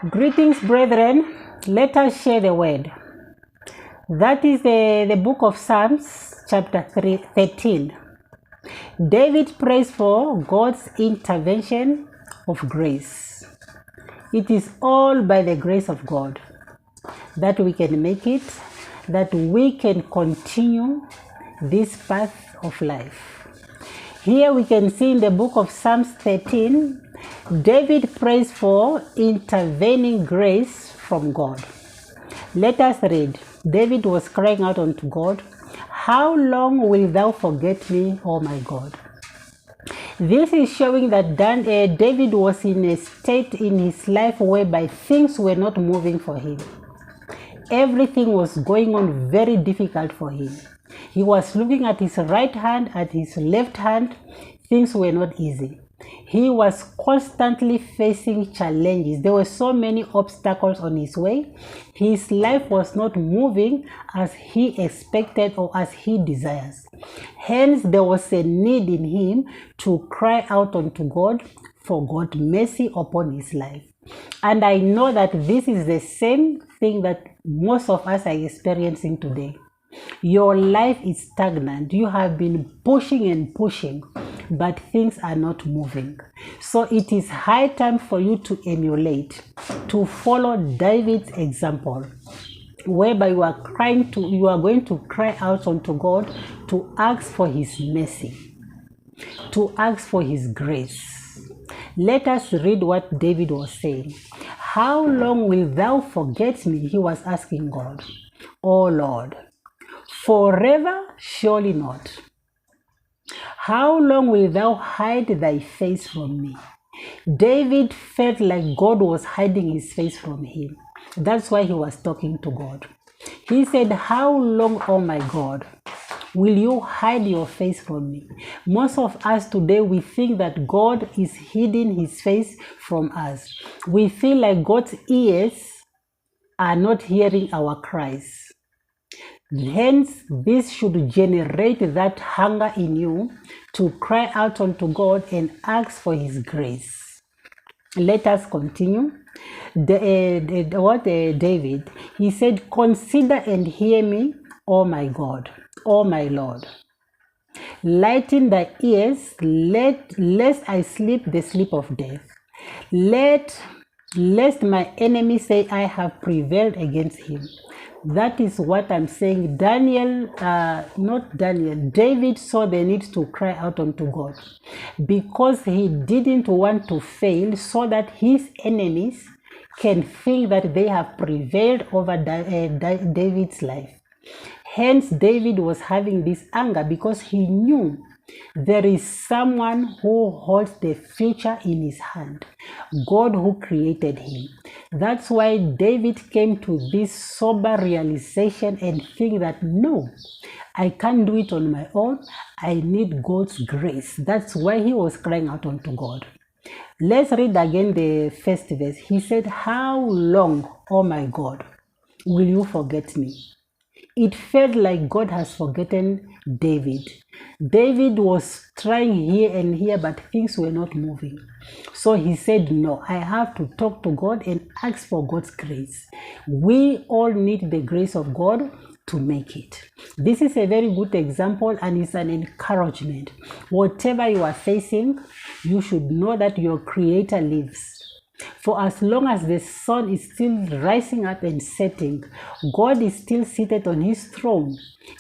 Greetings, brethren. Let us share the word. That is the book of Psalms, chapter 13. David prays for God's intervention of grace. It is all by the grace of God that we can make it, that we can continue this path of life. Here we can see in the book of Psalms 13, David prays for intervening grace from God. Let us read. David was crying out unto God, "How long wilt thou forget me, O my God?" This is showing that David was in a state in his life whereby things were not moving for him. Everything was going on very difficult for him. He was looking at his right hand, at his left hand. Things were not easy. He was constantly facing challenges. There were so many obstacles on his way. His life was not moving as he expected or as he desires. Hence, there was a need in him to cry out unto God for God's mercy upon his life. And I know that this is the same thing that most of us are experiencing today. Your life is stagnant. You have been pushing and pushing, but things are not moving. So it is high time for you to emulate, to follow David's example, whereby you are going to cry out unto God to ask for his mercy, to ask for his grace. Let us read what David was saying. "How long wilt thou forget me?" He was asking God. "O Lord, forever surely not. How long wilt thou hide thy face from me?" David felt like God was hiding his face from him. That's why he was talking to God. He said, "How long, oh my God, will you hide your face from me?" Most of us today, we think that God is hiding his face from us. We feel like God's ears are not hearing our cries. Hence, this should generate that hunger in you to cry out unto God and ask for his grace. Let us continue. David, he said, "Consider and hear me, O my God, O my Lord. Lighten thy ears, lest I sleep the sleep of death. Lest my enemy say, I have prevailed against him." That is what I'm saying. David saw the need to cry out unto God because he didn't want to fail, so that his enemies can think that they have prevailed over David's life. Hence, David was having this anger because he knew there is someone who holds the future in his hand, God who created him. That's why David came to this sober realization and think that no, I can't do it on my own. I need God's grace. That's why he was crying out unto God. Let's read again the first verse. He said, "How long, oh my God, will you forget me?" It felt like God has forgotten David. David was trying here and here, but things were not moving. So he said, "No, I have to talk to God and ask for God's grace." We all need the grace of God to make it. This is a very good example, and it's an encouragement. Whatever you are facing, you should know that your Creator lives. For as long as the sun is still rising up and setting, God is still seated on his throne.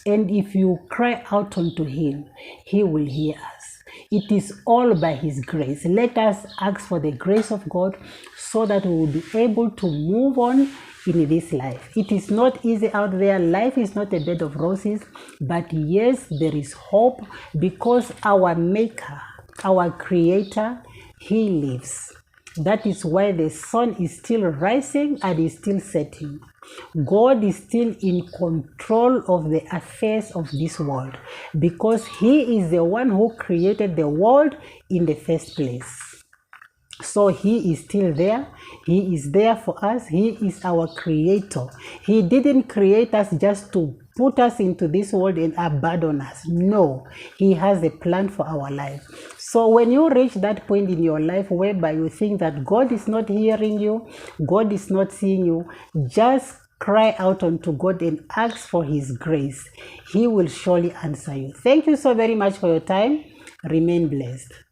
And if you cry out unto him, he will hear us. It is all by his grace. Let us ask for the grace of God so that we will be able to move on in this life. It is not easy out there. Life is not a bed of roses. But yes, there is hope because our Maker, our Creator, he lives. That is why the sun is still rising and is still setting. God is still in control of the affairs of this world because he is the one who created the world in the first place. So he is still there. He is there for us. He is our creator. He didn't create us just to put us into this world and abandon us. No, He has a plan for our life. So when you reach that point in your life whereby you think that God is not hearing you, God is not seeing you, just cry out unto God and ask for His grace. He will surely answer you. Thank you so very much for your time. Remain blessed.